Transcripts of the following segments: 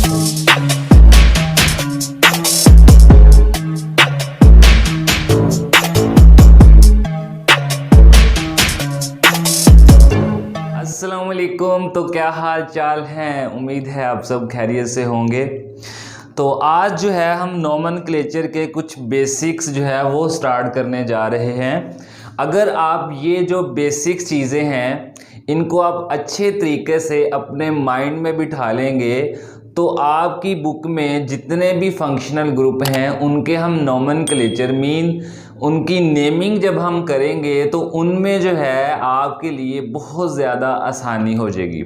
अस्सलाम वालेकुम। तो क्या हाल चाल हैं, उम्मीद है आप सब खैरियत से होंगे। तो आज जो है हम नोमेनक्लेचर के कुछ बेसिक्स जो है वो स्टार्ट करने जा रहे हैं। अगर आप ये जो बेसिक चीज़ें हैं इनको आप अच्छे तरीके से अपने माइंड में बिठा लेंगे तो आपकी बुक में जितने भी फंक्शनल ग्रुप हैं उनके हम नोमेनक्लेचर मीन उनकी नेमिंग जब हम करेंगे तो उनमें जो है आपके लिए बहुत ज़्यादा आसानी हो जाएगी।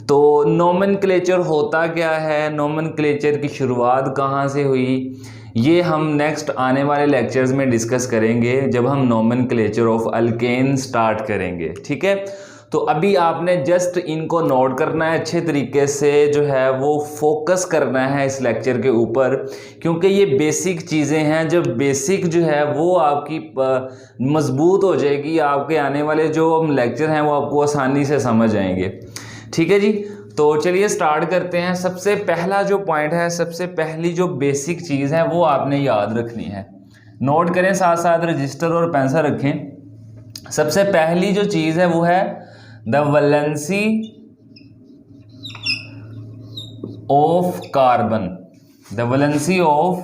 तो नोमेनक्लेचर होता क्या है, नोमेनक्लेचर की शुरुआत कहाँ से हुई, ये हम नेक्स्ट आने वाले लेक्चर्स में डिस्कस करेंगे जब हम नोमेनक्लेचर ऑफ अल्केन स्टार्ट करेंगे। ठीक है, तो अभी आपने जस्ट इनको नोट करना है अच्छे तरीके से, जो है वो फोकस करना है इस लेक्चर के ऊपर, क्योंकि ये बेसिक चीज़ें हैं। जब बेसिक जो है वो आपकी मजबूत हो जाएगी, आपके आने वाले जो हम लेक्चर हैं वो आपको आसानी से समझ आएंगे। ठीक है जी, तो चलिए स्टार्ट करते हैं। सबसे पहला जो पॉइंट है, सबसे पहली जो बेसिक चीज़ है वो आपने याद रखनी है, नोट करें, साथ साथ रजिस्टर और पेंसिल रखें। सबसे पहली जो चीज़ है वो है the valency of carbon. The valency of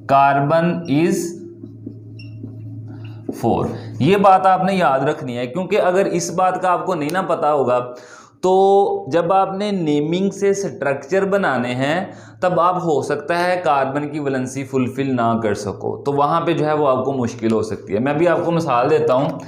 carbon is 4। ये बात आपने याद रखनी है, क्योंकि अगर इस बात का आपको नहीं ना पता होगा तो जब आपने नेमिंग से स्ट्रक्चर बनाने हैं तब आप हो सकता है कार्बन की वैलेंसी फुलफिल ना कर सको, तो वहाँ पे जो है वो आपको मुश्किल हो सकती है। मैं भी आपको मिसाल देता हूँ।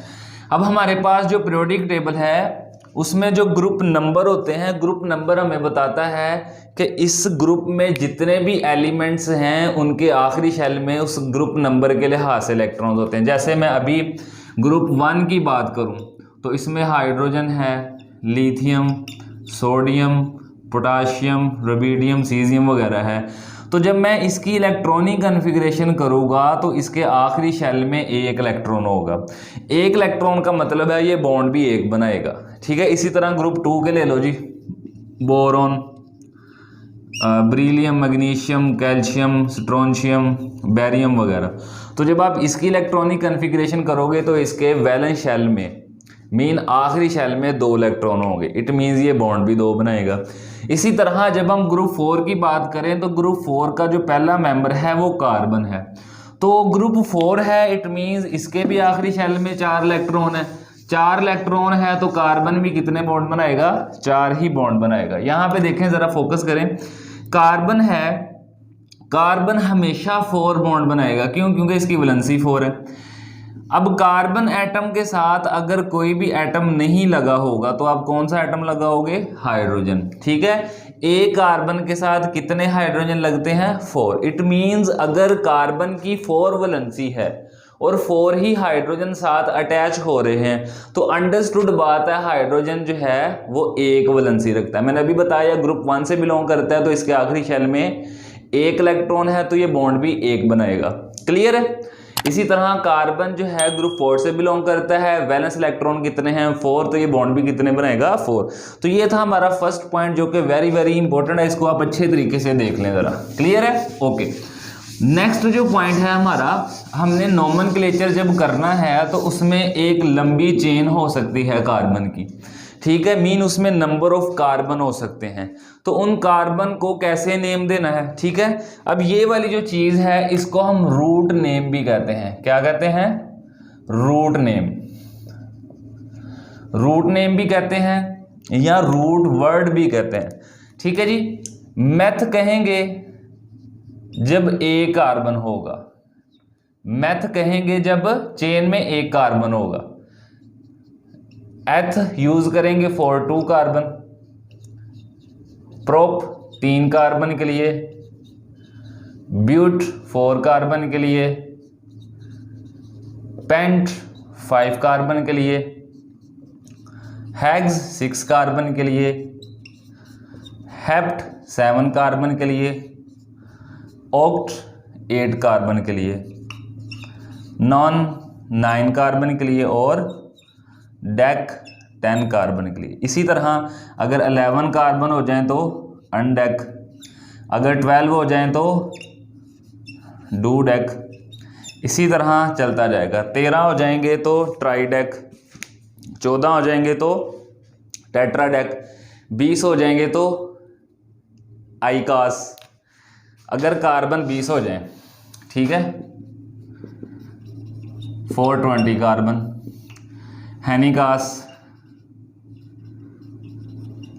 अब हमारे पास जो पीरियोडिक टेबल है उसमें जो ग्रुप नंबर होते हैं, ग्रुप नंबर हमें बताता है कि इस ग्रुप में जितने भी एलिमेंट्स हैं उनके आखिरी शेल में उस ग्रुप नंबर के लिहाज से इलेक्ट्रॉन होते हैं। जैसे मैं अभी ग्रुप 1 की बात करूं तो इसमें हाइड्रोजन है, lithium, sodium, potassium, rubidium, caesium वगैरह है। तो जब मैं इसकी इलेक्ट्रॉनिक कन्फिग्रेशन करूँगा तो इसके आखिरी शेल में एक इलेक्ट्रॉन होगा। एक इलेक्ट्रॉन का मतलब है ये बॉन्ड भी एक बनाएगा। ठीक है, इसी तरह ग्रुप 2 के ले लो जी, boron, beryllium, magnesium, calcium, strontium, barium वगैरह। तो जब आप इसकी इलेक्ट्रॉनिक कन्फिग्रेशन करोगे तो इसके वैलेंस शेल में मीन आखिरी शेल में 2 इलेक्ट्रॉन होंगे, इट मीन्स ये बॉन्ड भी 2 बनाएगा। इसी तरह जब हम ग्रुप 4 की बात करें तो ग्रुप 4 का जो पहला मेंबर है वो कार्बन है। तो ग्रुप 4 है, इट मीन्स इसके भी आखिरी शेल में 4 इलेक्ट्रॉन है। 4 इलेक्ट्रॉन है तो कार्बन भी कितने बॉन्ड बनाएगा, 4 ही बॉन्ड बनाएगा। यहाँ पे देखें, ज़रा फोकस करें, कार्बन है, कार्बन हमेशा 4 बॉन्ड बनाएगा। क्यों? क्योंकि इसकी वैलेंसी 4 है। अब कार्बन एटम के साथ अगर कोई भी एटम नहीं लगा होगा तो आप कौन सा एटम लगाओगे, हाइड्रोजन। ठीक है, एक कार्बन के साथ कितने हाइड्रोजन लगते हैं, 4। इट मींस अगर कार्बन की 4 वैलेंसी है और 4 ही हाइड्रोजन साथ अटैच हो रहे हैं तो अंडरस्टूड बात है हाइड्रोजन जो है वो एक वैलेंसी रखता है। मैंने अभी बताया ग्रुप 1 से बिलोंग करता है तो इसके आखिरी शेल में एक इलेक्ट्रॉन है तो ये बॉन्ड भी एक बनाएगा। क्लियर है? इसी तरह कार्बन जो है ग्रुप 4 से बिलोंग करता है, वैलेंस इलेक्ट्रॉन कितने हैं, 4, तो ये बॉन्ड भी कितने बनाएगा, 4। तो ये था हमारा फर्स्ट पॉइंट जो कि वेरी वेरी इंपॉर्टेंट है, इसको आप अच्छे तरीके से देख लें ज़रा। क्लियर है? ओके, नेक्स्ट जो पॉइंट है हमारा, हमने नोमेनक्लेचर जब करना है तो उसमें एक लंबी चेन हो सकती है कार्बन की। ठीक है, मीन उसमें नंबर ऑफ कार्बन हो सकते हैं, तो उन कार्बन को कैसे नेम देना है। ठीक है, अब ये वाली जो चीज़ है इसको हम रूट नेम भी कहते हैं। क्या कहते हैं? Root name. रूट नेम भी कहते हैं या रूट वर्ड भी कहते हैं। ठीक है जी, मेथ कहेंगे जब एक कार्बन होगा, मेथ कहेंगे जब चेन में एक कार्बन होगा, एथ यूज करेंगे फॉर 2 कार्बन, प्रोप 3 कार्बन के लिए, ब्यूट 4 कार्बन के लिए, पेंट 5 कार्बन के लिए, हेक्स 6 कार्बन के लिए, हेप्ट 7 कार्बन के लिए, ऑक्ट 8 कार्बन के लिए, नॉन 9 कार्बन के लिए और डेक 10 कार्बन के लिए। इसी तरह अगर 11 कार्बन हो जाएं तो अनडेक, अगर 12 हो जाएं तो डूडेक, इसी तरह चलता जाएगा। 13 हो जाएंगे तो ट्राइडेक, 14 हो जाएंगे तो टेट्राडेक, 20 हो जाएंगे तो आईकास। अगर कार्बन 20 हो जाए, ठीक है, 420 कार्बन, हेनिकास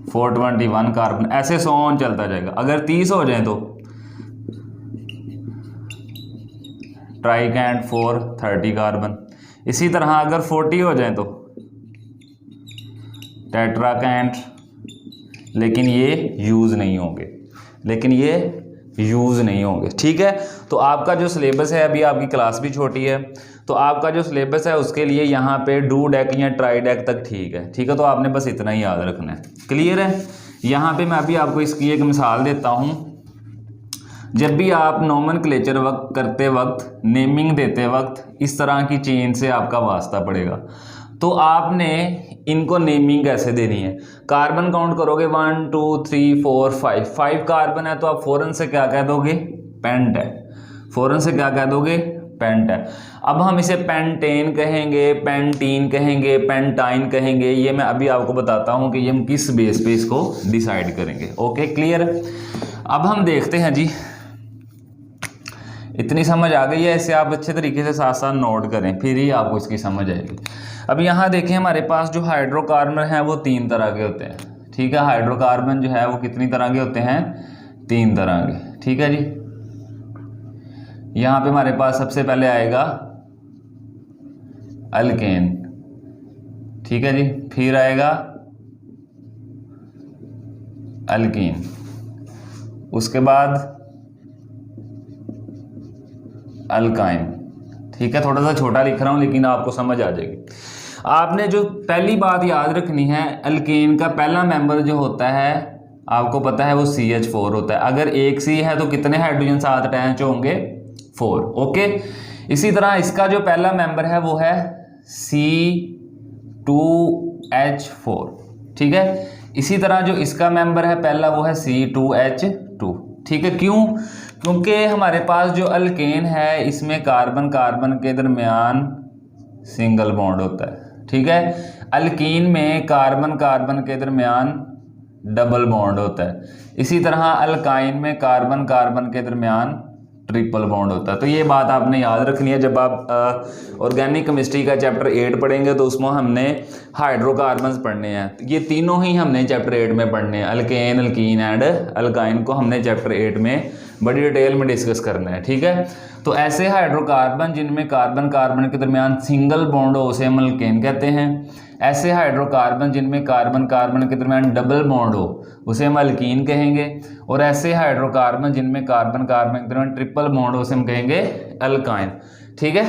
421 कार्बन, ऐसे 100 चलता जाएगा। अगर 30 हो जाए तो ट्राइकैंट 430 कार्बन, इसी तरह अगर 40 हो जाए तो टेट्राकैंट, लेकिन ये यूज़ नहीं होंगे, ठीक है। तो आपका जो सिलेबस है, अभी आपकी क्लास भी छोटी है, तो आपका जो सिलेबस है उसके लिए यहाँ पे डूडेक या ट्राइडेक तक ठीक है, तो आपने बस इतना ही याद रखना है। क्लियर है। यहाँ पे मैं अभी आपको इसकी एक मिसाल देता हूँ। जब भी आप नोमेनक्लेचर करते वक्त, नेमिंग देते वक्त इस तरह की चेन से आपका वास्ता पड़ेगा, तो आपने इनको नेमिंग कैसे देनी है। कार्बन काउंट करोगे 1 2 3 4 5 कार्बन है तो आप फ़ौरन से क्या कह दोगे, पेंट है। फ़ौरन से क्या कह दोगे, पेंट है। अब हम इसे पेंटेन कहेंगे, पेंटीन कहेंगे, पेंटाइन कहेंगे, ये मैं अभी आपको बताता हूँ कि ये हम किस बेस पे इसको डिसाइड करेंगे। Okay, clear. अब हम देखते हैं जी, इतनी समझ आ गई है, इसे आप अच्छे तरीके से साथ साथ नोट करें, फिर ही आपको इसकी समझ आएगी। अब यहाँ देखें, हमारे पास जो हाइड्रोकार्बन हैं वो 3 तरह के होते हैं, ठीक है। हाइड्रोकार्बन जो है वो कितनी तरह के होते हैं, 3 तरह के, ठीक है जी। यहाँ पे हमारे पास सबसे पहले आएगा अल्केन, ठीक है जी, फिर आएगा अल्कीन, उसके बाद अल्काइन, ठीक है। थोड़ा सा छोटा लिख रहा हूँ लेकिन आपको समझ आ जाएगी। आपने जो पहली बात याद रखनी है, अल्केन का पहला मेंबर जो होता है आपको पता है वो CH4 होता है। अगर एक C है तो कितने हाइड्रोजन साथ अटैच होंगे, 4। ओके, इसी तरह इसका जो पहला मेंबर है वो है C2H4, ठीक है। इसी तरह जो इसका मेंबर है पहला वो है C2H2, ठीक है। क्यों? क्योंकि हमारे पास जो अल्केन है इसमें कार्बन कार्बन के दरमियान सिंगल बॉन्ड होता है, ठीक है। अल्कीन में कार्बन कार्बन के दरमियान डबल बॉन्ड होता है। इसी तरह अल्काइन में कार्बन कार्बन के दरमियान ट्रिपल बॉन्ड होता है। तो ये बात आपने याद रखनी है। जब आप ऑर्गेनिक केमिस्ट्री का चैप्टर 8 पढ़ेंगे तो उसमें हमने हाइड्रोकार्बन्स पढ़ने हैं। ये तीनों ही हमने चैप्टर 8 में पढ़ने हैं, अल्केन, अल्कीन एंड अल्काइन को हमने चैप्टर 8 में बड़ी डिटेल में डिस्कस करना है, ठीक है। तो ऐसे हाइड्रोकार्बन जिनमें कार्बन कार्बन के दरमियान सिंगल बॉन्ड हो उसे हम अल्केन कहते हैं। ऐसे हाइड्रोकार्बन जिनमें कार्बन कार्बन के दरमियान डबल बॉन्ड हो उसे हम अल्कीन कहेंगे। और ऐसे हाइड्रोकार्बन जिनमें कार्बन कार्बन के दरमियान ट्रिपल बॉन्ड हो उसे हम कहेंगे अल्काइन, ठीक है।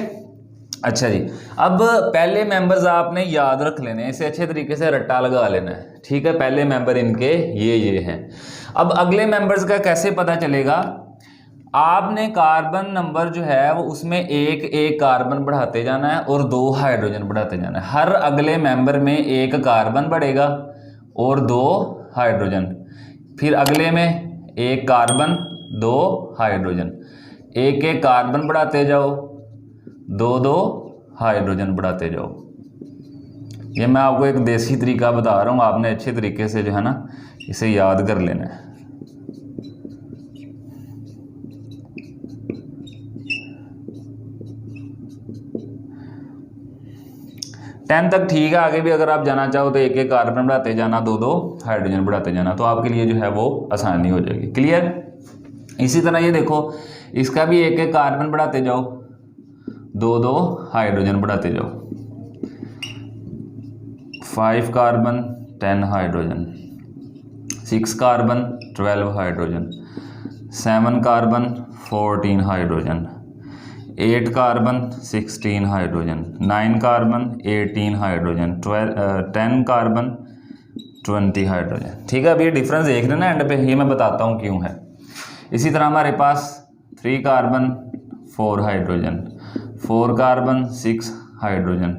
अच्छा जी, अब पहले मेंबर्स आपने याद रख लेने हैं, इसे अच्छे तरीके से रट्टा लगा लेना है, ठीक है। पहले मेंबर इनके ये हैं। अब अगले मेंबर्स का कैसे पता चलेगा, आपने कार्बन नंबर जो है वो उसमें एक एक कार्बन बढ़ाते जाना है और 2 हाइड्रोजन बढ़ाते जाना है। हर अगले मेंबर में 1 कार्बन बढ़ेगा और 2 हाइड्रोजन, फिर अगले में 1 कार्बन 2 हाइड्रोजन, एक एक कार्बन बढ़ाते जाओ, 2 हाइड्रोजन बढ़ाते जाओ। ये मैं आपको एक देसी तरीका बता रहा हूँ, आपने अच्छे तरीके से जो है ना इसे याद कर लेना है। टेन तक ठीक है, आगे भी अगर आप जाना चाहो तो एक एक कार्बन बढ़ाते जाना, 2 हाइड्रोजन बढ़ाते जाना, तो आपके लिए जो है वो आसानी हो जाएगी। क्लियर। इसी तरह ये देखो, इसका भी एक एक कार्बन बढ़ाते जाओ, 2 हाइड्रोजन बढ़ाते जाओ, 5 carbon 10 hydrogen, 6 carbon 12 hydrogen, 7 carbon 14 hydrogen, 8 carbon 16 hydrogen, 9 carbon 18 hydrogen, 10 carbon 20 hydrogen, ठीक है। अब ये डिफरेंस देख लेना एंड पे, ये मैं बताता हूँ क्यों है। इसी तरह हमारे पास 3 carbon 4 hydrogen, 4 carbon 6 hydrogen,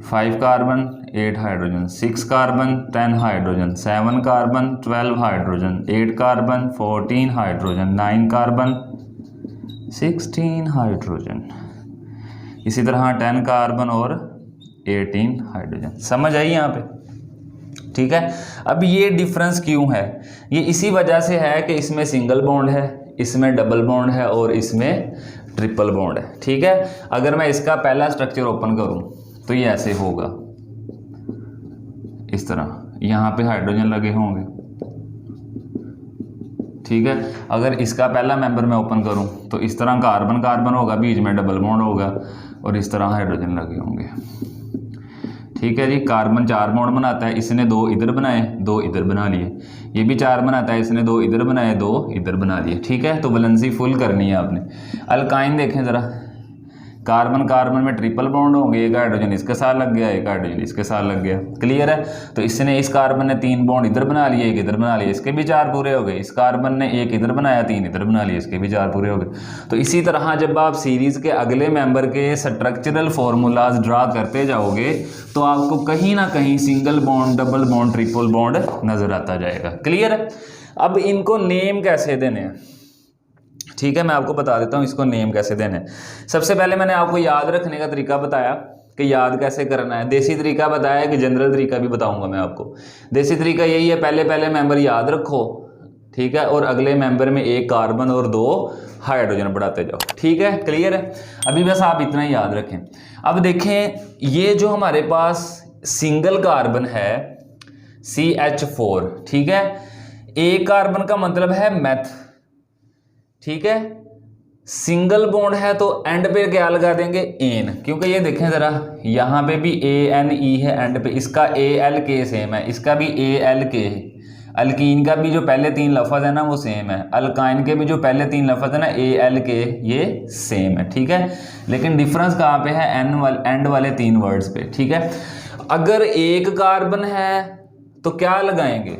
5 carbon 8 hydrogen, 6 carbon 10 hydrogen, 7 carbon 12 hydrogen, 8 carbon 14 hydrogen, 9 carbon 16 hydrogen, इसी तरह 10 कार्बन और 18 हाइड्रोजन। समझ आई यहाँ पे? ठीक है। अब ये डिफरेंस क्यों है? ये इसी वजह से है कि इसमें सिंगल बॉन्ड है, इसमें डबल बॉन्ड है और इसमें ट्रिपल बॉन्ड है। ठीक है। अगर मैं इसका पहला स्ट्रक्चर ओपन करूं तो ये ऐसे होगा, इस तरह, यहाँ पे हाइड्रोजन लगे होंगे। ठीक है। अगर इसका पहला मेंबर मैं ओपन करूं तो इस तरह कार्बन कार्बन होगा, बीच में डबल बॉन्ड होगा और इस तरह हाइड्रोजन लगे होंगे। ठीक है जी। कार्बन 4 बॉन्ड बनाता है, इसने 2 इधर बनाए, 2 इधर बना लिए। ये भी 4 बनाता है, इसने 2 इधर बनाए, 2 इधर बना लिए। ठीक है। तो वैलेंसी फुल करनी है आपने। अल्काइन देखें ज़रा, कार्बन कार्बन में ट्रिपल बॉन्ड होंगे, एक हाइड्रोजन इसके साथ लग गया, एक हाइड्रोजन इसके साथ लग गया। क्लियर है? तो इसने, इस कार्बन ने 3 बॉन्ड इधर बना लिए, एक इधर बना लिए, इसके भी 4 पूरे हो गए। इस कार्बन ने 1 इधर बनाया, 3 इधर बना लिए, इसके भी 4 पूरे हो गए। तो इसी तरह जब आप सीरीज़ के अगले मेंबर के स्ट्रक्चरल फार्मूलाज ड्रा करते जाओगे तो आपको कहीं ना कहीं single bond, double bond, triple bond नज़र आता जाएगा। क्लियर है? अब इनको नेम कैसे देने हैं? ठीक है, मैं आपको बता देता हूँ इसको नेम कैसे देने हैं। सबसे पहले मैंने आपको याद रखने का तरीका बताया कि याद कैसे करना है। देसी तरीका बताया कि जनरल तरीका भी बताऊंगा मैं आपको। देसी तरीका यही है, पहले मेंबर याद रखो, ठीक है, और अगले मेंबर में 1 कार्बन और 2 हाइड्रोजन बढ़ाते जाओ। ठीक है, क्लियर है? अभी बस आप इतना ही याद रखें। अब देखें, ये जो हमारे पास सिंगल कार्बन है CH4, ठीक है, 1 कार्बन का मतलब है मेथ। ठीक है। सिंगल बॉन्ड है तो एंड पे क्या लगा देंगे? एन, क्योंकि ये देखें ज़रा, यहाँ पे भी ANE है एंड पे, इसका ALK सेम है, इसका भी ALK है। अल्कीन का भी जो पहले 3 लफ्ज़ है ना वो सेम है, अल्काइन के भी जो पहले 3 लफ्ज़ है ना ALK, ये सेम है। ठीक है। लेकिन डिफरेंस कहाँ पे है? एंड वाले 3 वर्ड्स पे। ठीक है। अगर 1 कार्बन है तो क्या लगाएंगे?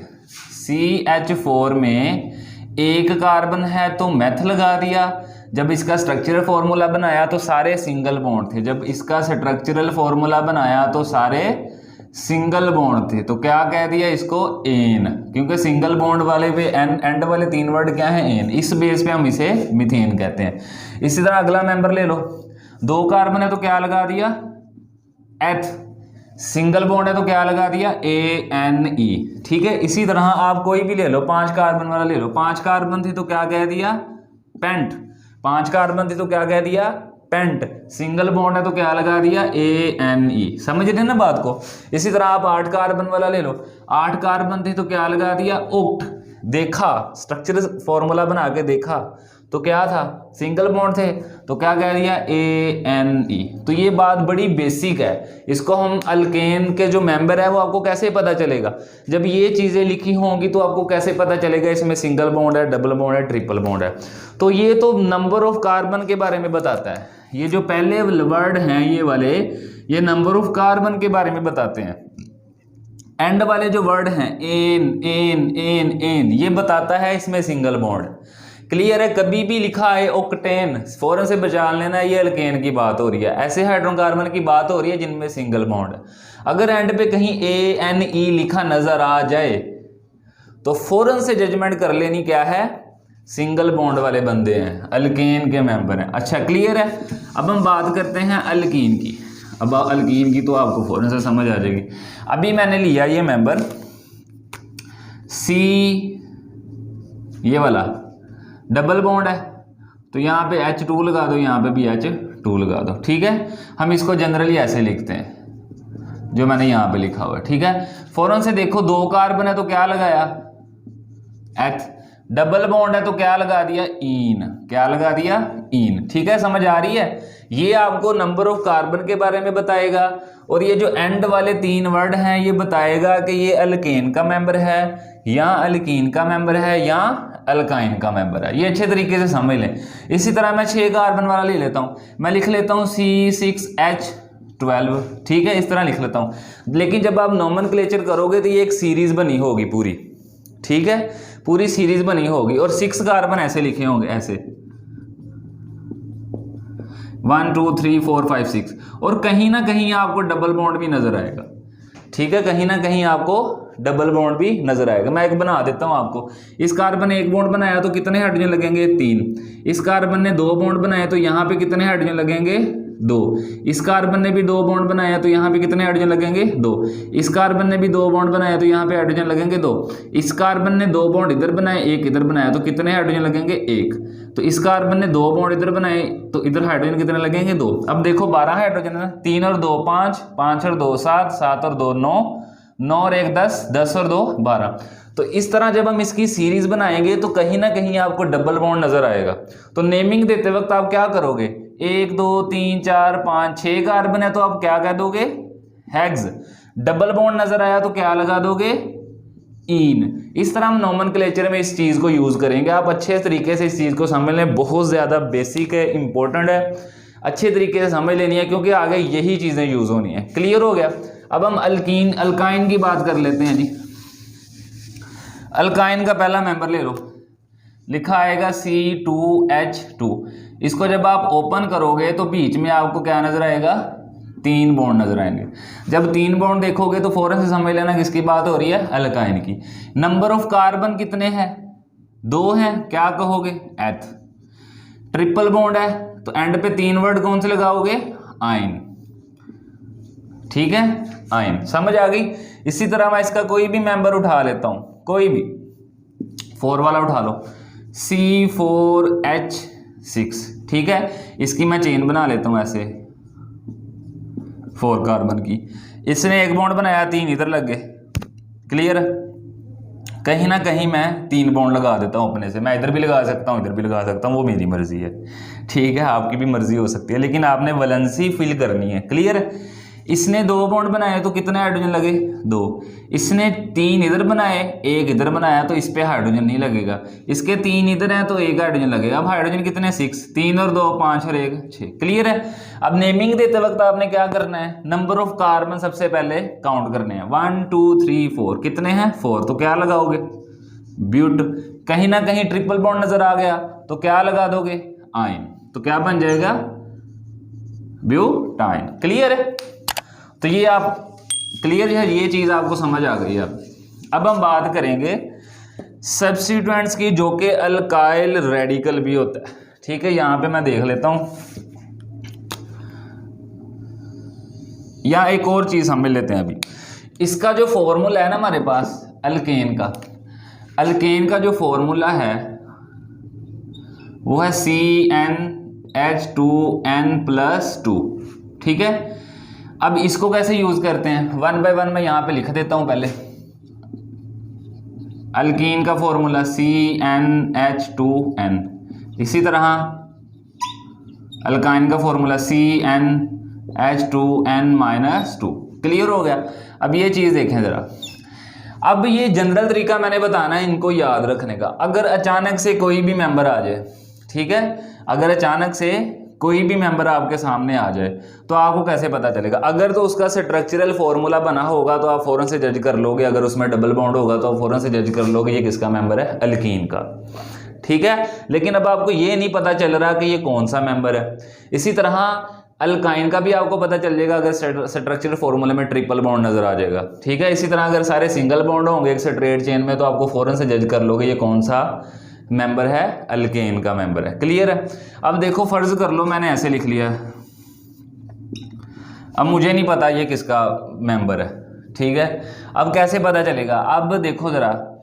CH4 में 1 कार्बन है तो मेथ लगा दिया। जब इसका स्ट्रक्चरल फार्मूला बनाया तो सारे सिंगल बॉन्ड थे, जब इसका स्ट्रक्चरल फार्मूला बनाया तो सारे सिंगल बॉन्ड थे, तो क्या कह दिया इसको? एन, क्योंकि सिंगल बॉन्ड वाले पे एंड वाले 3 वर्ड क्या है? एन। इस बेस पे हम इसे मीथेन कहते हैं। इसी तरह अगला मेंबर ले लो, 2 कार्बन है तो क्या लगा दिया? एथ। सिंगल बॉन्ड है तो क्या लगा दिया? ANE। ठीक है। इसी तरह आप कोई भी ले लो, 5 कार्बन वाला ले लो, 5 कार्बन थी तो क्या कह दिया? पेंट। 5 कार्बन थी तो क्या कह दिया? पेंट। सिंगल बॉन्ड है तो क्या लगा दिया? ANE। समझ रहे ना बात को? इसी तरह आप 8 कार्बन वाला ले लो, 8 कार्बन थी तो क्या लगा दिया? ओक्ट। देखा, स्ट्रक्चर फॉर्मूला बना के देखा तो क्या था? सिंगल बॉन्ड थे, तो क्या कह दिया? ANE। तो ये बात बड़ी बेसिक है। इसको हम अल्केन के जो मेंबर है वो आपको कैसे पता चलेगा? जब ये चीज़ें लिखी होंगी तो आपको कैसे पता चलेगा इसमें सिंगल बॉन्ड है, डबल बॉन्ड है, ट्रिपल बॉन्ड है? तो ये तो नंबर ऑफ कार्बन के बारे में बताता है। ये जो पहले वर्ड हैं ये वाले, ये नंबर ऑफ कार्बन के बारे में बताते हैं। एंड वाले जो वर्ड हैं एन, ये बताता है इसमें सिंगल बॉन्ड। क्लियर है? कभी भी लिखा है ऑक्टेन, फौरन से बचा लेना, ये अल्केन की बात हो रही है, ऐसे हाइड्रोकार्बन की बात हो रही है जिनमें सिंगल बॉन्ड है। अगर एंड पे कहीं ANE लिखा नजर आ जाए तो फौरन से जजमेंट कर लेनी क्या है? सिंगल बॉन्ड वाले बंदे हैं, अल्केन के मेंबर हैं। अच्छा, क्लियर है? अब हम बात करते हैं अल्कीन की। अब अल्कीन की तो आपको फौरन से समझ आ जाएगी। अभी मैंने लिया ये मेंबर C, ये वाला डबल बॉन्ड है तो यहाँ पे H2 लगा दो, यहाँ पे भी H2 लगा दो। ठीक है। हम इसको जनरली ऐसे लिखते हैं जो मैंने यहाँ पे लिखा हुआ है। ठीक है। फौरन से देखो, 2 कार्बन है तो क्या लगाया? एथ। डबल बॉन्ड है तो क्या लगा दिया? इन। क्या लगा दिया? इन। ठीक है, समझ आ रही है? ये आपको नंबर ऑफ कार्बन के बारे में बताएगा और ये जो एंड वाले 3 वर्ड हैं ये बताएगा कि ये अल्केन का मेंबर है या अल्कीन का मेंबर है या अल्काइन का मेंबर है। ये अच्छे तरीके से समझ लें। इसी तरह मैं 6 कार्बन वाला ले लेता हूँ, मैं लिख लेता हूँ C6H12। ठीक है, इस तरह लिख लेता हूँ। लेकिन जब आप नोमेनक्लेचर करोगे तो ये एक सीरीज बनी होगी पूरी। ठीक है, पूरी सीरीज बनी होगी और 6 कार्बन ऐसे लिखे होंगे, ऐसे 1 2 3 4 5 6, और कहीं ना कहीं आपको डबल बॉन्ड भी नजर आएगा। ठीक है, कहीं ना कहीं आपको डबल बॉन्ड भी नजर आएगा। मैं एक बना देता हूं आपको। इस कार्बन ने एक बॉन्ड बनाया तो कितने हाइड्रोजन लगेंगे, 3। इस कार्बन ने 2 बॉन्ड बनाए तो यहाँ पे कितने हाइड्रोजन लगेंगे, 2। इस कार्बन ने भी 2 बॉन्ड बनाया तो यहाँ पे कितने हाइड्रोजन लगेंगे, 2। इस कार्बन ने भी 2 बॉन्ड बनाया तो यहाँ पे हाइड्रोजन लगेंगे 2। इस कार्बन ने 2 बॉन्ड इधर बनाए, एक इधर बनाया तो कितने हाइड्रोजन लगेंगे, 1। तो इस कार्बन ने 2 बॉन्ड इधर बनाए तो इधर हाइड्रोजन कितने लगेंगे, 2। अब देखो 12 हाइड्रोजन है, 3 और 2 5, 5 और 2 7, 7 और 2 9, 9 और 1 10, 10 और 2 12। तो इस तरह जब हम इसकी सीरीज बनाएंगे तो कहीं ना कहीं आपको डबल बॉन्ड नजर आएगा। तो नेमिंग देते वक्त आप क्या करोगे, 1 2 3 4 5 6 कार्बन है तो आप क्या कह दोगे, हेक्स। डबल बॉन्ड नजर आया तो क्या लगा दोगे, इन। इस तरह हम नोमेनक्लेचर में इस चीज को यूज करेंगे। आप अच्छे तरीके से इस चीज को समझ लें, बहुत ज्यादा बेसिक है, इंपॉर्टेंट है, अच्छे तरीके से समझ लेनी है क्योंकि आगे यही चीजें यूज होनी है। क्लियर हो गया। अब हम अल्काइन की बात कर लेते हैं जी। अल्काइन का पहला मेंबर ले लो, लिखा आएगा C2H2। इसको जब आप ओपन करोगे तो बीच में आपको क्या नजर आएगा, 3 बॉन्ड नजर आएंगे। जब 3 बॉन्ड देखोगे तो फौरन से समझ लेना किसकी बात हो रही है, अल्काइन की। नंबर ऑफ कार्बन कितने हैं, 2 हैं, क्या कहोगे, एथ। ट्रिपल बॉन्ड है तो एंड पे 3 वर्ड कौन से लगाओगे, आइन। ठीक है, आइन। समझ आ गई। इसी तरह मैं इसका कोई भी मेंबर उठा लेता हूं, कोई भी 4 वाला उठा लो, C4H6। ठीक है, इसकी मैं चेन बना लेता हूं ऐसे 4 कार्बन की। इसने एक बॉन्ड बनाया, 3 इधर लग गए। क्लियर। कहीं ना कहीं मैं 3 बॉन्ड लगा देता हूं अपने से। मैं इधर भी लगा सकता हूं, इधर भी लगा सकता हूं, वो मेरी मर्जी है। ठीक है, आपकी भी मर्जी हो सकती है, लेकिन आपने वैलेंसी फिल करनी है। क्लियर। इसने 2 बॉन्ड बनाए तो कितने हाइड्रोजन लगे, 2। इसने 3 इधर बनाए, 1 इधर बनाया तो इस पे हाइड्रोजन नहीं लगेगा। इसके 3 इधर हैं तो 1 हाइड्रोजन लगेगा। अब हाइड्रोजन कितने, 6। 3 और 2 5 और 1 6। क्लियर है। अब नेमिंग देते वक्त आपने क्या करना है, नंबर ऑफ कार्बन सबसे पहले काउंट करने हैं। 1 2 3 4, कितने हैं, 4। तो क्या लगाओगे, ब्यूट। कहीं ना कहीं ट्रिपल बॉन्ड नजर आ गया तो क्या लगा दोगे, आइन। तो क्या बन जाएगा, ब्यूटाइन। क्लियर है। तो ये आप क्लियर है, ये चीज आपको समझ आ गई। अब हम बात करेंगे सब्स्टिट्यूएंट्स की, जो कि अल्काइल रेडिकल भी होता है। ठीक है, यहां पे मैं देख लेता हूं। या एक और चीज समझ लेते हैं अभी। इसका जो फॉर्मूला है ना हमारे पास अल्केन का जो फॉर्मूला है वो है CnH2n+2। ठीक है। अब इसको कैसे यूज करते हैं, 1 बाय 1 मैं यहां पे लिख देता हूं पहले। अल्कीन का फॉर्मूला CnH2n। इसी तरह अल्काइन का फॉर्मूला CnH2n-2। क्लियर हो गया। अब ये चीज देखें जरा। अब ये जनरल तरीका मैंने बताना है इनको याद रखने का। अगर अचानक से कोई भी मेंबर आ जाए, ठीक है, अगर अचानक से कोई भी मेंबर आपके सामने आ जाए तो आपको कैसे पता चलेगा। अगर तो उसका स्ट्रक्चरल फॉर्मूला बना होगा तो आप फौरन से जज कर लोगे। अगर उसमें डबल बॉन्ड होगा तो आप फौरन से जज कर लोगे ये किसका मेंबर है, अल्कीन का। ठीक है। लेकिन अब आपको ये नहीं पता चल रहा कि ये कौन सा मेंबर है। इसी तरह अल्काइन का भी आपको पता चल जाएगा अगर स्ट्रक्चरल फॉर्मूले में ट्रिपल बॉन्ड नजर आ जाएगा। ठीक है। इसी तरह अगर सारे सिंगल बॉन्ड होंगे एक स्ट्रेट चेन में तो आपको फौरन से जज कर लोगे ये कौन सा मेंबर है, अल्केन का मेंबर है। क्लियर है। अब देखो फर्ज कर लो मैंने ऐसे लिख लिया, अब मुझे नहीं पता ये किसका मेंबर है। ठीक है। अब कैसे पता चलेगा, अब देखो जरा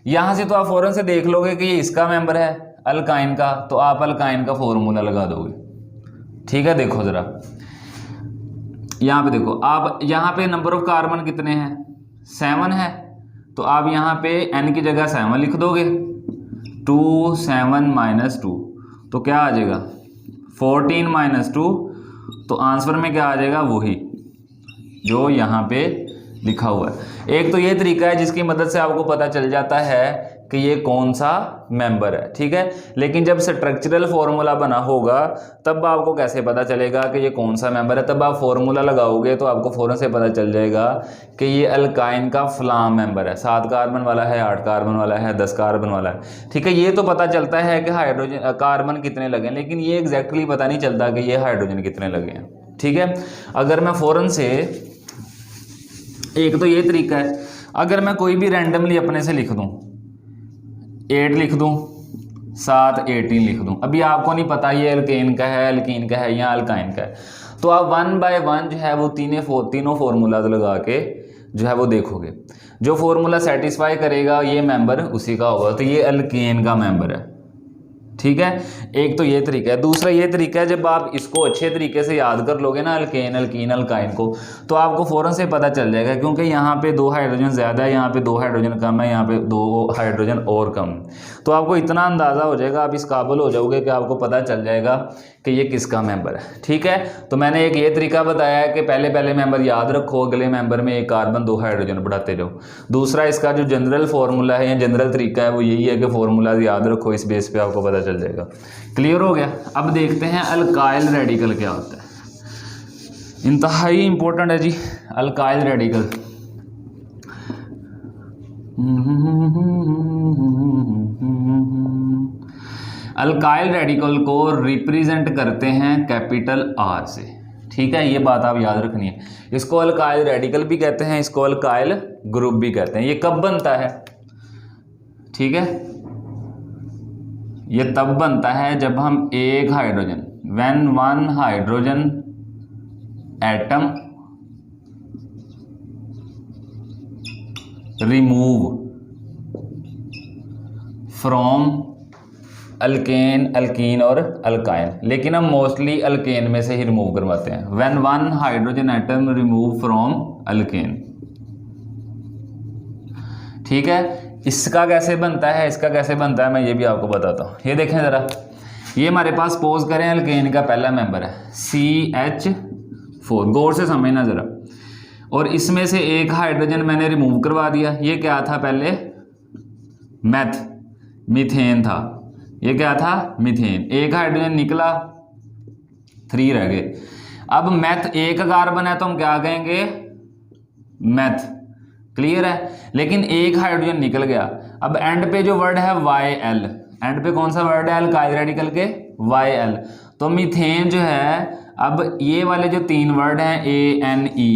यहां से तो आप फौरन से देख लोगे कि ये इसका मेंबर है अल्काइन का, तो आप अल्काइन का फॉर्मूला लगा दोगे। ठीक है। देखो जरा यहां पे देखो, आप यहां पे नंबर ऑफ कार्बन कितने हैं, 7 है, तो आप यहां पे n की जगह 7 लिख दोगे। 2 7 -2 तो क्या आ जाएगा 14 -2। तो आंसर में क्या आ जाएगा, वही जो यहाँ पे लिखा हुआ है। एक तो ये तरीका है जिसकी मदद से आपको पता चल जाता है कि ये कौन सा मेंबर है। ठीक है। लेकिन जब स्ट्रक्चरल फॉर्मूला बना होगा तब आपको कैसे पता चलेगा कि ये कौन सा मेंबर है। तब आप फॉर्मूला लगाओगे तो आपको फौरन से पता चल जाएगा कि ये अल्काइन का फलां मेंबर है, 7 कार्बन वाला है, 8 कार्बन वाला है, 10 कार्बन वाला है। ठीक है। ये तो पता चलता है कि हाइड्रोजन कार्बन कितने लगे, लेकिन ये एग्जैक्टली पता नहीं चलता कि ये हाइड्रोजन कितने लगे हैं। ठीक है। अगर मैं फौरन से एक तो ये तरीका है, अगर मैं कोई भी रैंडमली अपने से लिख दूँ, 8 लिख दूँ, 7 18 लिख दूँ, अभी आपको नहीं पता ये एल्केन का है, एल्कीन का है या अल्काइन का है, तो आप 1 बाय 1 जो है वो तीनों फार्मूलाज लगा के जो है वो देखोगे, जो फार्मूला सेटिस्फाई करेगा ये मेंबर उसी का होगा, तो ये एल्केन का मेंबर है। ठीक है, एक तो ये तरीका है। दूसरा ये तरीका है, जब आप इसको अच्छे तरीके से याद कर लोगे ना, अल्केन अल्कीन अल्काइन को, तो आपको फ़ौरन से पता चल जाएगा, क्योंकि यहाँ पे 2 हाइड्रोजन ज़्यादा है, यहाँ पे 2 हाइड्रोजन कम है, यहाँ पे 2 हाइड्रोजन और कम, तो आपको इतना अंदाज़ा हो जाएगा, आप इस काबिल हो जाओगे कि आपको पता चल जाएगा कि ये किसका मेंबर है। ठीक है, तो मैंने एक ये तरीका बताया है कि पहले मेंबर याद रखो, अगले मेंबर में 1 कार्बन 2 हाइड्रोजन बढ़ाते जाओ। दूसरा इसका जो जनरल फार्मूला है या जनरल तरीका है वो यही है कि फार्मूला याद रखो, इस बेस पे आपको पता चल जाएगा। क्लियर हो गया। अब देखते हैं अल्काइल रेडिकल क्या होता है, इंतहाई इंपॉर्टेंट है जी अल्काइल रेडिकल। अल्काइल रेडिकल को रिप्रेजेंट करते हैं कैपिटल R से। ठीक है, ये बात आप याद रखनी है। इसको अल्काइल रेडिकल भी कहते हैं, इसको अल्काइल ग्रुप भी कहते हैं। ये कब बनता है? ठीक है, ये तब बनता है जब हम एक hydrogen, when 1 hydrogen atom remove from alkane alkene और अल्काइन, लेकिन हम मोस्टली अल्केन में से ही रिमूव करवाते हैं। When 1 hydrogen atom remove from alkane. ठीक है, इसका कैसे बनता है, इसका कैसे बनता है, मैं ये भी आपको बताता हूँ। ये देखें ज़रा, ये हमारे पास सपोज करें अल्केन का पहला मेंबर है CH4, गौर से समझना ज़रा, और इसमें से एक हाइड्रोजन मैंने रिमूव करवा दिया। ये क्या था पहले? मीथेन था। ये क्या था? मीथेन। एक हाइड्रोजन निकला, 3 रह गए। अब मैथ एक कार्बन है तो हम क्या कहेंगे? मैथ। क्लियर है, लेकिन एक हाइड्रोजन निकल गया। अब एंड पे जो वर्ड है YL, एंड पे कौन सा वर्ड है अल्काइल रेडिकल के? YL। तो मीथेन जो है, अब ये वाले जो 3 वर्ड हैं ANE,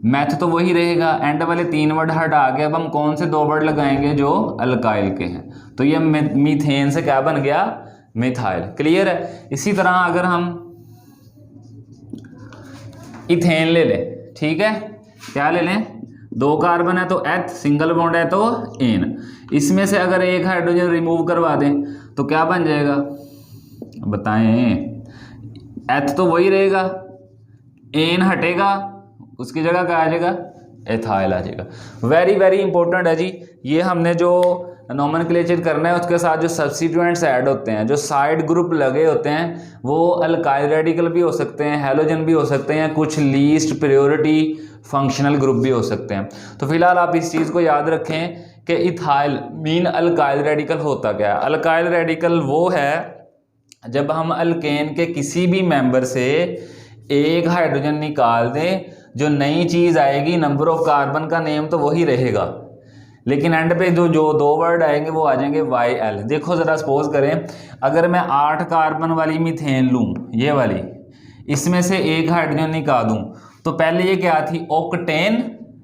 मैथ तो वही रहेगा, एंड वाले 3 वर्ड हटा के अब हम कौन से 2 वर्ड लगाएंगे जो अल्काइल के हैं, तो ये मीथेन से क्या बन गया? मिथाइल। क्लियर है। इसी तरह अगर हम इथेन ले लें, ठीक है, क्या ले लें? 2 कार्बन है तो H, सिंगल बॉन्ड है तो N, इसमें से अगर एक हाइड्रोजन रिमूव करवा दें तो क्या बन जाएगा बताएं? H तो वही रहेगा, N हटेगा, उसकी जगह क्या आ जाएगा? एथाइल आ जाएगा। वेरी वेरी इंपॉर्टेंट है जी। ये हमने जो नोमेनक्लेचर करना है उसके साथ जो सब्स्टिट्यूएंट्स ऐड होते हैं, जो साइड ग्रुप लगे होते हैं, वो अल्काइल रेडिकल भी हो सकते हैं, हैलोजन भी हो सकते हैं, कुछ लीस्ट प्रायोरिटी फंक्शनल ग्रुप भी हो सकते हैं। तो फिलहाल आप इस चीज़ को याद रखें कि इथाइल मीन अल्काइल रेडिकल होता क्या है। अल्काइल रेडिकल वो है जब हम अल्केन के किसी भी मेंबर से एक हाइड्रोजन निकाल दें, जो नई चीज़ आएगी, नंबर ऑफ कार्बन का नेम तो वही रहेगा, लेकिन एंड पे जो 2 वर्ड आएंगे वो आ जाएंगे YL। देखो ज़रा, सपोज करें अगर मैं 8 कार्बन वाली मीथेन लूँ, ये वाली, इसमें से एक हाइड्रोजन निकाल दूँ, तो पहले ये क्या थी? ऑक्टेन।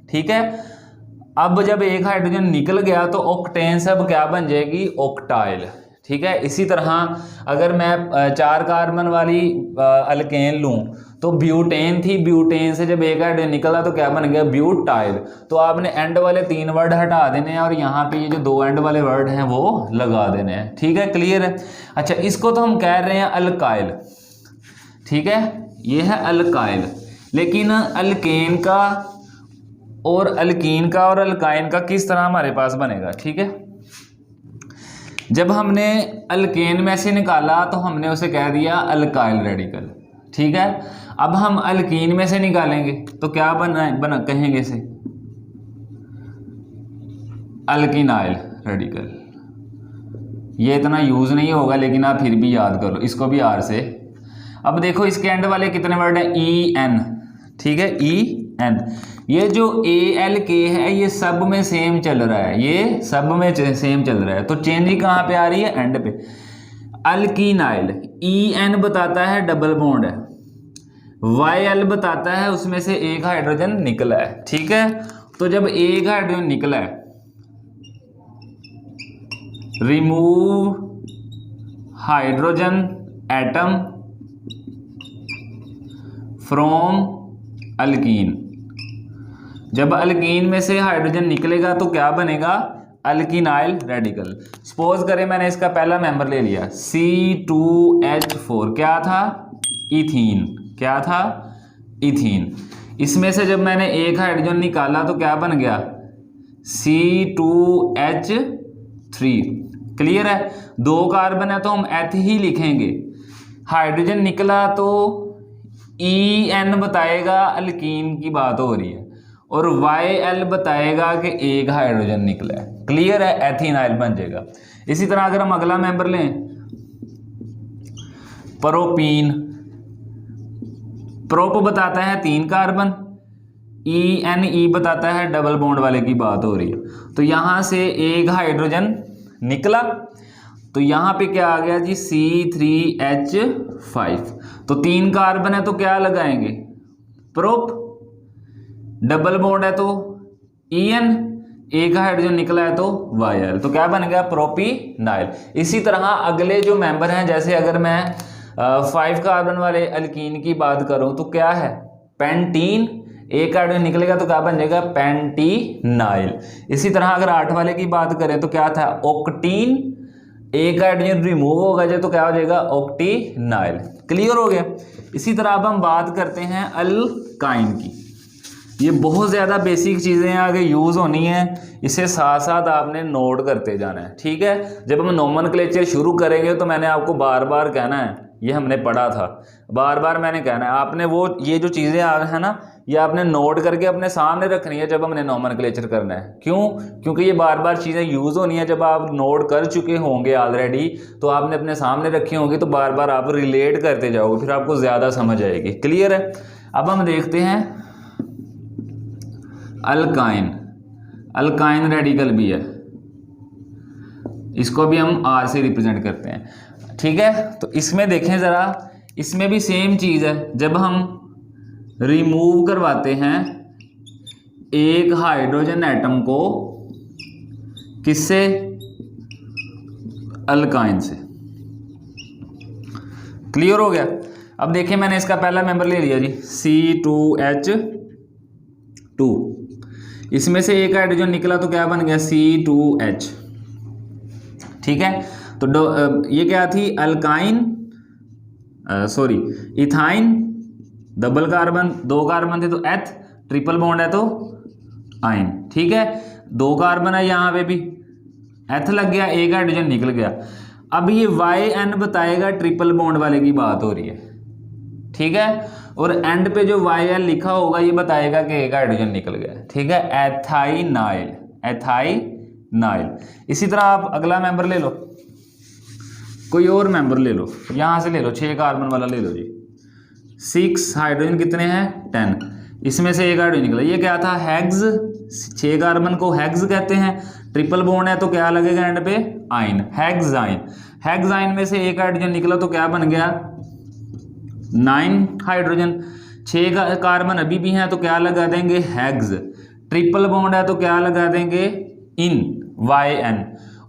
ठीक है, अब जब एक हाइड्रोजन निकल गया तो ऑक्टेन से अब क्या बन जाएगी? ऑक्टाइल। ठीक है, इसी तरह अगर मैं 4 कार्बन वाली अल्केन लूँ तो ब्यूटेन थी, ब्यूटेन से जब एक हाइड्रोजन निकला तो क्या बन गया? ब्यूटाइल। तो आपने एंड वाले 3 वर्ड हटा देने हैं और यहाँ पे ये जो 2 एंड वाले वर्ड हैं वो लगा देने हैं। ठीक है, क्लियर है। अच्छा, इसको तो हम कह रहे हैं अल्काइल। ठीक है, ये है अल्काइल, लेकिन अल्केन का और अल्कीन का और अल्काइन का किस तरह हमारे पास बनेगा? ठीक है, जब हमने अल्केन में से निकाला तो हमने उसे कह दिया अल्काइल रेडिकल। ठीक है, अब हम अल्कीन में से निकालेंगे तो क्या बना कहेंगे इसे? Alkynyl radical. ये इतना यूज नहीं होगा, लेकिन आप फिर भी याद कर लो इसको भी R से। अब देखो इसके एंड वाले कितने वर्ड हैं? EN। ठीक है, EN। ये जो ALK है ये सब में सेम चल रहा है, ये सब में सेम चल रहा है, तो चेंज ही कहाँ पे आ रही है? एंड पे। अल्किनाइल, EN बताता है डबल बॉन्ड है, YL बताता है उसमें से एक हाइड्रोजन निकला है। ठीक है, तो जब एक हाइड्रोजन निकला है, remove hydrogen atom from alkyne. जब अल्कीन में से हाइड्रोजन निकलेगा तो क्या बनेगा, अल्कीनाइल रेडिकल। सपोज करें मैंने इसका पहला मेंबर ले लिया C2H4, क्या था, इथीन, क्या था, इथीन। इसमें से जब मैंने एक हाइड्रोजन निकाला तो क्या बन गया, C2H3। क्लियर है, 2 कार्बन है तो हम एथ ही लिखेंगे। हाइड्रोजन निकला तो EN बताएगा अल्कीन की बात हो रही है, और YL बताएगा कि एक हाइड्रोजन निकला है। क्लियर है, एथिनाइल बन जाएगा। इसी तरह अगर हम अगला मेंबर लें, प्रोपीन, प्रोप बताता है 3 कार्बन, ENE बताता है डबल बॉन्ड वाले की बात हो रही है। तो यहां से एक हाइड्रोजन निकला तो यहां पे क्या आ गया जी, C3H5। तो 3 कार्बन है तो क्या लगाएंगे, प्रोप, डबल बॉन्ड है तो EN, एक हाइड्रोजन निकला है तो YL, तो क्या बन गया, प्रोपीनाइल। इसी तरह अगले जो मेंबर हैं, जैसे अगर मैं 5 कार्बन वाले अल्कीन की बात करूं तो क्या है, पेंटीन, एक हाइड्रोजन निकलेगा तो क्या बन जाएगा, पेंटीनाइल। इसी तरह अगर 8 वाले की बात करें तो क्या था, ऑक्टीन, एक हाइड्रोजन रिमूव होगा जाए तो क्या हो जाएगा, ऑक्टीनाइल। क्लियर हो गया। इसी तरह अब हम बात करते हैं अल्काइन की। ये बहुत ज़्यादा बेसिक चीज़ें हैं, आगे यूज़ होनी है, इसे साथ साथ आपने नोट करते जाना है, ठीक है। जब हम नोमेनक्लेचर शुरू करेंगे तो मैंने आपको बार बार कहना है, ये हमने पढ़ा था, बार बार मैंने कहना है, आपने वो ये जो चीज़ें है ना, ये आपने नोट करके अपने सामने रखनी है जब हमने नोमेनक्लेचर करना है। क्यों, क्योंकि ये बार बार चीज़ें यूज़ होनी है। जब आप नोट कर चुके होंगे ऑलरेडी तो आपने अपने सामने रखी होंगी, तो बार बार आप रिलेट करते जाओगे, फिर आपको ज़्यादा समझ आएगी। क्लियर है। अब हम देखते हैं अल्काइन। अल्काइन रेडिकल भी है, इसको भी हम R से रिप्रेजेंट करते हैं, ठीक है। तो इसमें देखें ज़रा, इसमें भी सेम चीज़ है। जब हम रिमूव करवाते हैं एक हाइड्रोजन एटम को, किससे, अल्काइन से। क्लियर हो गया। अब देखिए मैंने इसका पहला मेंबर ले लिया जी, C2H2, इसमें से एक हाइड्रोजन निकला तो क्या बन गया, C2H, ठीक है। तो ये क्या थी, alkyne, sorry ethyne, double carbon, 2 carbon थे तो एथ, ट्रिपल बॉन्ड है तो आइन, ठीक है। 2 कार्बन है यहाँ पे भी, एथ लग गया, एक हाइड्रोजन निकल गया। अब ये YN बताएगा ट्रिपल बॉन्ड वाले की बात हो रही है, ठीक है। और एंड पे जो YL लिखा होगा ये बताएगा कि एक हाइड्रोजन निकल गया, ठीक है, एथाइनाइल, एथाइनाइल। इसी तरह आप अगला मेंबर ले लो, कोई और मेंबर ले लो, यहां से ले लो, 6 कार्बन वाला ले लो जी। 6 हाइड्रोजन कितने हैं, 10, इसमें से एक हाइड्रोजन निकला, ये क्या था, हेक्स, 6 कार्बन को हेक्स कहते हैं, ट्रिपल बॉन्ड है तो क्या लगेगा एंड पे, आइन, हेक्साइन। हेक्साइन में से एक हाइड्रोजन निकला तो क्या बन गया, 9 हाइड्रोजन। 6 कार्बन अभी भी हैं तो क्या लगा देंगे, हेक्स, ट्रिपल बॉन्ड है तो क्या लगा देंगे, इन, YN,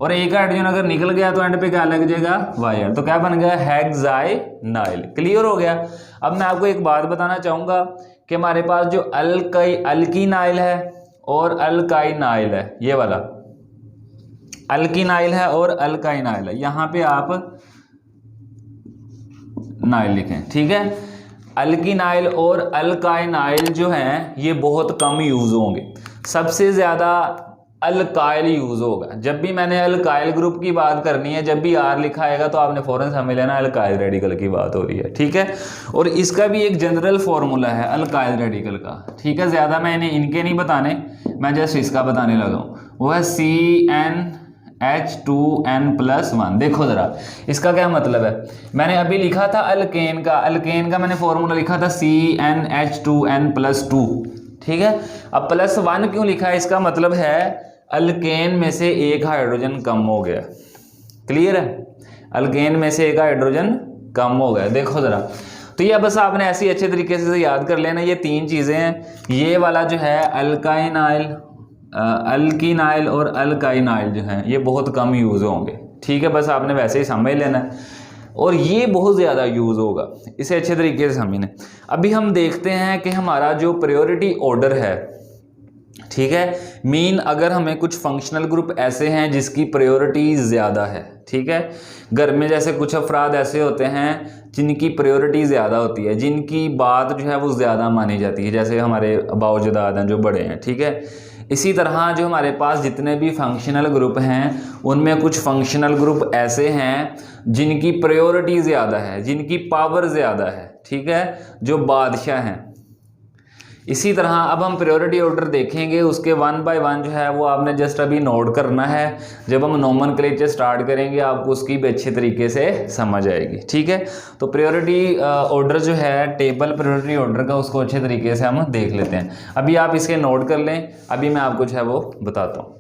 और एक हाइड्रोजन अगर निकल गया तो एंड पे क्या लग जाएगा, YL, तो क्या बन गया, हेक्साइनाइल। क्लियर हो गया। अब मैं आपको एक बात बताना चाहूँगा कि हमारे पास जो अल्कीनाइल है और अल्काइनाइल है, ये वाला अल्कीनाइल है और अल्काइनाइल है, यहाँ पे आप नाइल लिखें, ठीक है। अल्कीनाइल और अल्काइनाइल जो हैं ये बहुत कम यूज़ होंगे, सबसे ज़्यादा अल्काइल यूज़ होगा। जब भी मैंने अल्काइल ग्रुप की बात करनी है, जब भी R लिखा आएगा तो आपने फ़ौरन समझ लेना अल्काइल रेडिकल की बात हो रही है, ठीक है। और इसका भी एक जनरल फार्मूला है अल्काइल रेडिकल का, ठीक है। ज़्यादा मैंने इनके नहीं बताने, मैं जस्ट इसका बताने लगा हूँ, वो है CnH2n+1। देखो ज़रा इसका क्या मतलब है, मैंने अभी लिखा था अल्केन का मैंने फॉर्मूला लिखा था CnH2n+2, ठीक है। अब +1 क्यों लिखा है, इसका मतलब है अल्केन में से एक हाइड्रोजन कम हो गया। क्लियर है, अल्केन में से एक हाइड्रोजन कम हो गया। देखो ज़रा, तो ये बस आपने ऐसे अच्छे तरीके से याद कर लेना, ये 3 चीज़ें हैं। ये वाला जो है अल्कीन आयल और अल्काइन आयल जो है ये बहुत कम यूज़ होंगे, ठीक है, बस आपने वैसे ही समझ लेना है। और ये बहुत ज़्यादा यूज़ होगा, इसे अच्छे तरीके से समझना। अभी हम देखते हैं कि हमारा जो प्रायोरिटी ऑर्डर है, ठीक है, मीन अगर हमें कुछ फंक्शनल ग्रुप ऐसे हैं जिसकी प्रायोरिटी ज़्यादा है, ठीक है, घर में जैसे कुछ अफराद ऐसे होते हैं जिनकी प्रायोरिटी ज़्यादा होती है, जिनकी बात जो है वो ज़्यादा मानी जाती है, जैसे हमारे अबाउजदाद हैं जो बड़े हैं, ठीक है। इसी तरह जो हमारे पास जितने भी फंक्शनल ग्रुप हैं उनमें कुछ फंक्शनल ग्रुप ऐसे हैं जिनकी प्रायोरिटी ज़्यादा है, जिनकी पावर ज़्यादा है, ठीक है, जो बादशाह हैं। इसी तरह अब हम प्रायोरिटी ऑर्डर देखेंगे, उसके 1 बाय 1 जो है वो आपने जस्ट अभी नोट करना है। जब हम नोमेनक्लेचर स्टार्ट करेंगे आपको उसकी भी अच्छे तरीके से समझ आएगी, ठीक है। तो प्रायोरिटी ऑर्डर जो है, टेबल प्रायोरिटी ऑर्डर का, उसको अच्छे तरीके से हम देख लेते हैं। अभी आप इसके नोट कर लें, अभी मैं आपको जो है वो बताता हूँ।